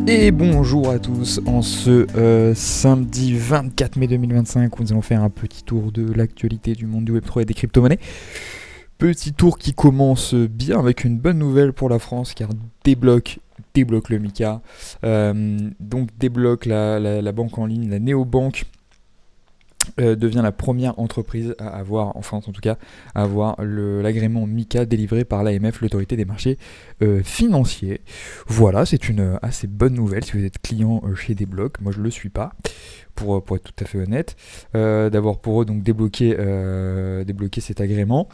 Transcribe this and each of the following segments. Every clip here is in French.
Et bonjour à tous, en ce samedi 24 mai 2025, nous allons faire un petit tour de l'actualité du monde du Web3 et des crypto-monnaies. Petit tour qui commence bien avec une bonne nouvelle pour la France, car débloque le MiCA. Donc débloque la banque en ligne, la néobanque, devient la première entreprise à avoir, en France en tout cas, à avoir l'agrément MiCA délivré par l'AMF, l'autorité des marchés financiers. Voilà, c'est une assez bonne nouvelle si vous êtes client chez Débloque. Moi je le suis pas, pour être tout à fait honnête, d'avoir pour eux donc débloqué cet agrément.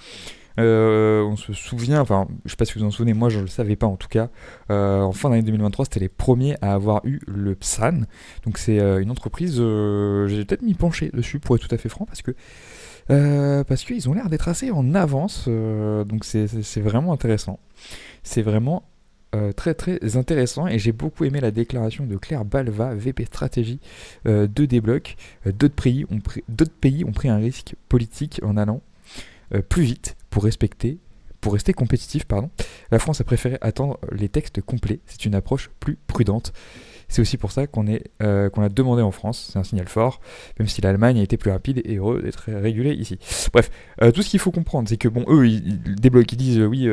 On se souvient, enfin je sais pas si vous en souvenez, moi je le savais pas en tout cas, en fin d'année 2023 c'était les premiers à avoir eu le PSAN. Donc c'est une entreprise, j'ai peut-être m'y pencher dessus pour être tout à fait franc, parce qu'ils ont l'air d'être assez en avance, donc c'est vraiment intéressant. C'est vraiment très très intéressant, et j'ai beaucoup aimé la déclaration de Claire Balva, VP Stratégie de Débloque. D'autres pays ont pris un risque politique en allant plus vite pour rester compétitif. La France a préféré attendre les textes complets. C'est une approche plus prudente. C'est aussi pour ça qu'on a demandé en France. C'est un signal fort, même si l'Allemagne a été plus rapide et heureux d'être régulée ici. Bref, tout ce qu'il faut comprendre, c'est que bon, eux, ils débloquent, ils disent oui.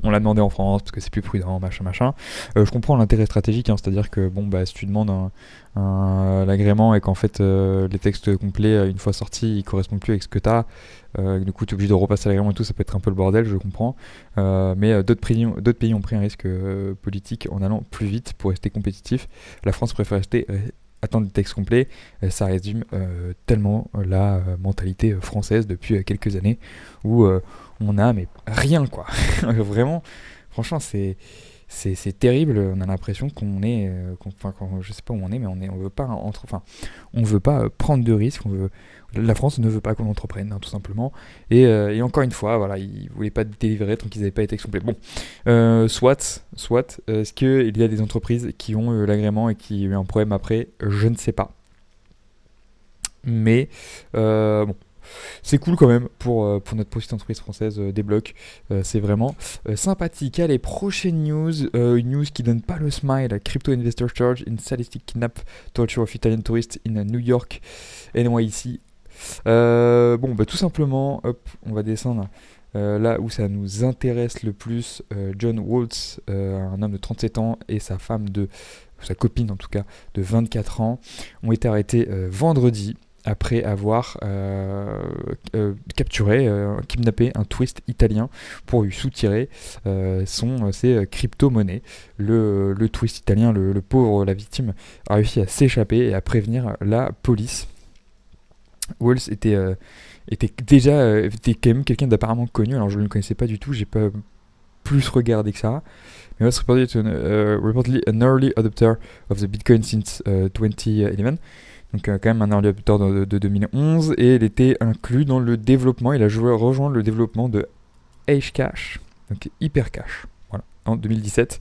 On l'a demandé en France parce que c'est plus prudent, machin. Je comprends l'intérêt stratégique, c'est-à-dire que bon, si tu demandes l'agrément et qu'en fait les textes complets, une fois sortis, ils correspondent plus avec ce que tu as, du coup tu es obligé de repasser l'agrément et tout, ça peut être un peu le bordel, je comprends. Mais d'autres pays ont pris un risque politique en allant plus vite pour rester compétitif. La France préfère attendre des textes complets. Ça résume tellement la mentalité française depuis quelques années, où on a mais rien quoi. Vraiment, franchement c'est terrible. On a l'impression qu'on est, je sais pas où on est, mais on veut pas on veut pas prendre de risques. La France ne veut pas qu'on entreprenne, tout simplement. Et encore une fois, voilà, ils voulaient pas délivrer tant qu'ils n'avaient pas été complets. Bon, soit. Est-ce qu'il y a des entreprises qui ont l'agrément et qui ont eu un problème après? Je ne sais pas. Mais bon. C'est cool quand même pour notre petite entreprise française Débloque. C'est vraiment sympathique. Allez, prochaine news. Une news qui donne pas le smile. Crypto investor charge in sadistic kidnap torture of Italian tourists in New York, NYC. Tout simplement, hop, on va descendre là où ça nous intéresse le plus. John Waltz, un homme de 37 ans, et sa copine en tout cas, de 24 ans, ont été arrêtés vendredi, après avoir kidnappé un touriste italien pour lui soutirer ses crypto-monnaies. Le touriste italien, le pauvre, la victime, a réussi à s'échapper et à prévenir la police. Walls était quand même quelqu'un d'apparemment connu. Alors je ne le connaissais pas du tout, j'ai pas plus regardé que ça. Mais Walls reportedly an early adopter of the Bitcoin since 2011. Donc quand même un early adopter de 2011, et il était inclus dans le développement. Il a rejoint le développement de Hashcash, donc Hypercash, voilà, en 2017.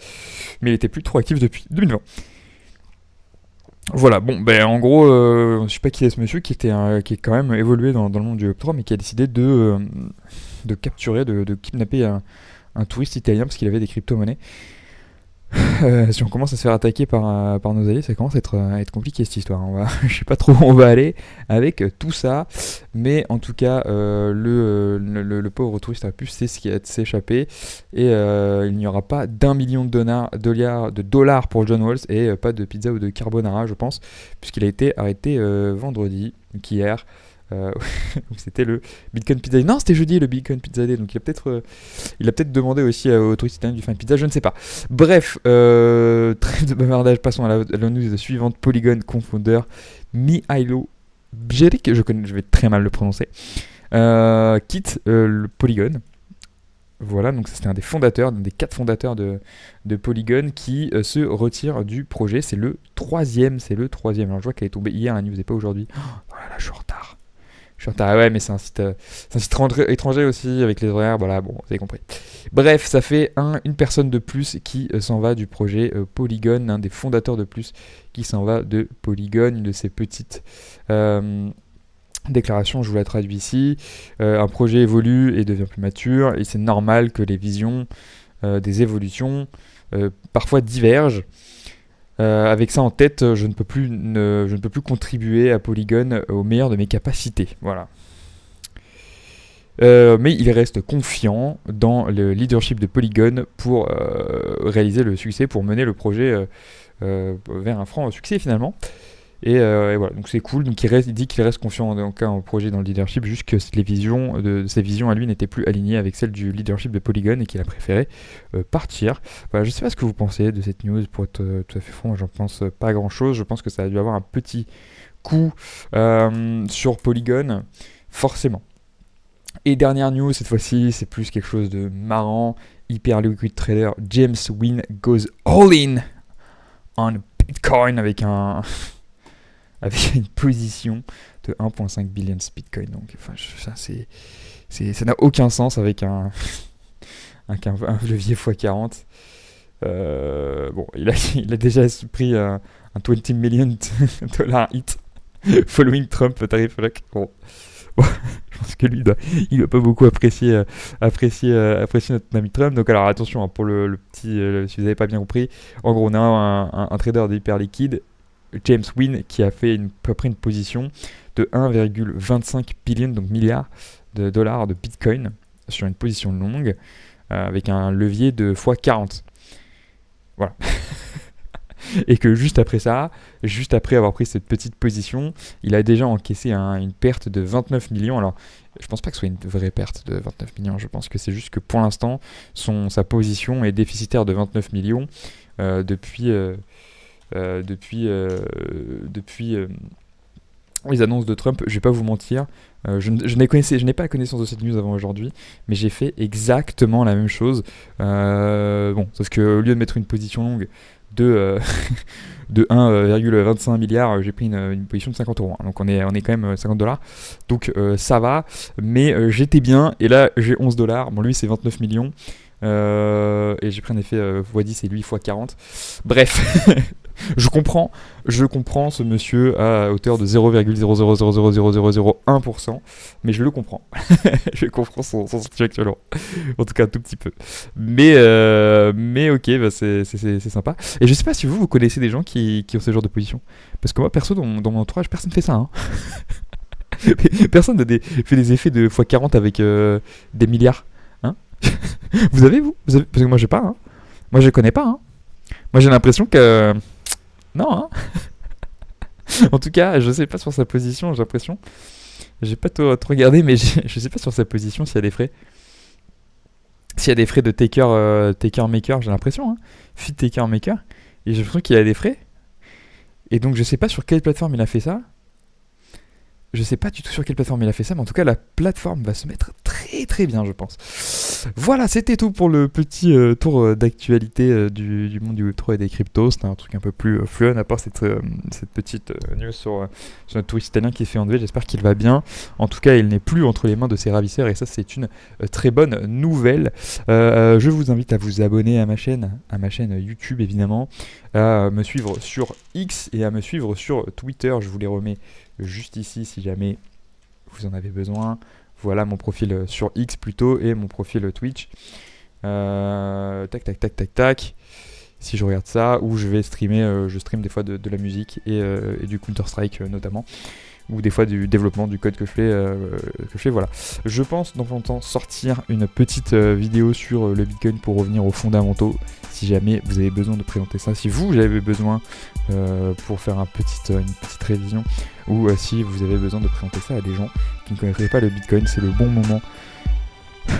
Mais il était plus trop actif depuis 2020. Voilà, en gros, je sais pas qui est ce monsieur qui est quand même évolué dans le monde du Web3, mais qui a décidé de capturer, de kidnapper un touriste italien parce qu'il avait des crypto-monnaies. Si on commence à se faire attaquer par nos alliés, ça commence à être compliqué cette histoire. Je sais pas trop où on va aller avec tout ça, mais en tout cas, le pauvre touriste a pu s'échapper, et il n'y aura pas d'1 million de dollars pour John Walls, et pas de pizza ou de carbonara, je pense, puisqu'il a été arrêté vendredi, donc hier. C'était le Bitcoin Pizza Day. Non, c'était jeudi le Bitcoin Pizza Day. Donc il a peut-être demandé aussi aux touristes italiens du faire une pizza, je ne sais pas. Bref, trêve de bavardage, passons à la news suivante. Polygon co-founder Mihailo Bjelic, je vais très mal le prononcer, quitte le Polygon. Voilà, donc c'était un des 4 fondateurs de Polygon qui se retire du projet. C'est le troisième. Alors je vois qu'elle est tombée hier, la news n'est pas aujourd'hui. Oh là là, je suis en retard. Ouais, mais c'est un site étranger aussi, avec les horaires, voilà, bon, vous avez compris. Bref, ça fait une personne de plus qui s'en va du projet Polygon, un des fondateurs de plus qui s'en va de Polygon, une de ces petites déclarations, je vous la traduis ici. Un projet évolue et devient plus mature, et c'est normal que les visions des évolutions parfois divergent. Avec ça en tête, je ne peux plus contribuer à Polygon au meilleur de mes capacités. Voilà. Mais il reste confiant dans le leadership de Polygon pour réaliser le succès, pour mener le projet vers un franc succès finalement. Et voilà, donc c'est cool. Donc il dit qu'il reste confiant en projet, dans le leadership, juste que ses visions à lui n'étaient plus alignées avec celles du leadership de Polygon et qu'il a préféré partir. Voilà, je sais pas ce que vous pensez de cette news, pour être tout à fait franc, j'en pense pas grand chose. Je pense que ça a dû avoir un petit coup sur Polygon, forcément. Et dernière news, cette fois-ci, c'est plus quelque chose de marrant. Hyper liquid trader James Wynn goes all in on Bitcoin avec une position de 1.5 billion Bitcoin. Donc, enfin, ça n'a aucun sens avec un levier x40. Bon, il a déjà pris un 20 million dollar hit following Trump tariff lock. Bon, je pense que lui, il doit pas beaucoup apprécier notre ami Trump. Donc alors attention, hein, pour le petit, si vous n'avez pas bien compris, en gros on a un trader d'hyper liquide, James Wynn, qui a fait à peu près une position de 1,25 billion, donc milliards de dollars de Bitcoin sur une position longue avec un levier de x40. Voilà. Et que juste après avoir pris cette petite position, il a déjà encaissé une perte de 29 millions. Alors, je pense pas que ce soit une vraie perte de 29 millions. Je pense que c'est juste que pour l'instant, sa position est déficitaire de 29 millions depuis les annonces de Trump. Je vais pas vous mentir, je n'ai pas connaissance de cette news avant aujourd'hui, mais j'ai fait exactement la même chose. Bon, sauf que au lieu de mettre une position longue de 1,25 milliard, j'ai pris une position de 50 euros. Donc on est quand même $50. Donc ça va, mais j'étais bien, et là j'ai 11 $. Bon, lui c'est 29 millions. Et j'ai pris un effet x10 et lui x40. Bref, je comprends ce monsieur à hauteur de 0,0000001%, mais je le comprends. Je comprends son situation actuellement, en tout cas un tout petit peu. Mais ok, bah c'est sympa. Et je sais pas si vous connaissez des gens qui ont ce genre de position, parce que moi perso dans mon entourage personne fait ça. Hein. Personne n'a fait des effets de x40 avec des milliards. Hein. Vous avez parce que moi j'ai pas. Hein. Moi je connais pas. Hein. Moi j'ai l'impression que non. Hein. En tout cas, je sais pas sur sa position. J'ai l'impression. J'ai pas trop regardé, mais je sais pas sur sa position s'il y a des frais. S'il y a des frais de taker maker, j'ai l'impression. Hein. Feed taker maker. Et j'ai l'impression qu'il y a des frais. Et donc je sais pas sur quelle plateforme il a fait ça. Je sais pas du tout sur quelle plateforme il a fait ça, mais en tout cas la plateforme va se mettre très très bien, je pense. Voilà, c'était tout pour le petit tour d'actualité du monde du Web3 et des cryptos. C'était un truc un peu plus fun, à part cette petite news sur notre touriste italien qui s'est fait enlever. J'espère qu'il va bien. En tout cas, il n'est plus entre les mains de ses ravisseurs, et ça c'est une très bonne nouvelle. Je vous invite à vous abonner à ma chaîne YouTube évidemment, à me suivre sur X et à me suivre sur Twitter. Je vous les remets juste ici si jamais vous en avez besoin. Voilà mon profil sur X plutôt, et mon profil Twitch. Tac. Si je regarde ça, où je vais streamer, je stream des fois de la musique et du Counter-Strike notamment, ou des fois du développement du code que je fais, voilà. Je pense dans longtemps sortir une petite vidéo sur le Bitcoin pour revenir aux fondamentaux, si jamais vous avez besoin de présenter ça, si vous avez besoin pour faire une petite révision, ou si vous avez besoin de présenter ça à des gens qui ne connaîtraient pas le Bitcoin. C'est le bon moment,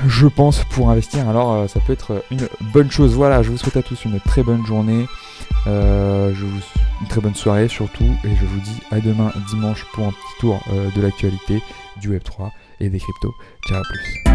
je pense, pour investir. Alors ça peut être une bonne chose. Voilà, je vous souhaite à tous une très bonne journée, une très bonne soirée surtout, et je vous dis à demain dimanche pour un petit tour de l'actualité du Web3 et des cryptos. Ciao, à plus.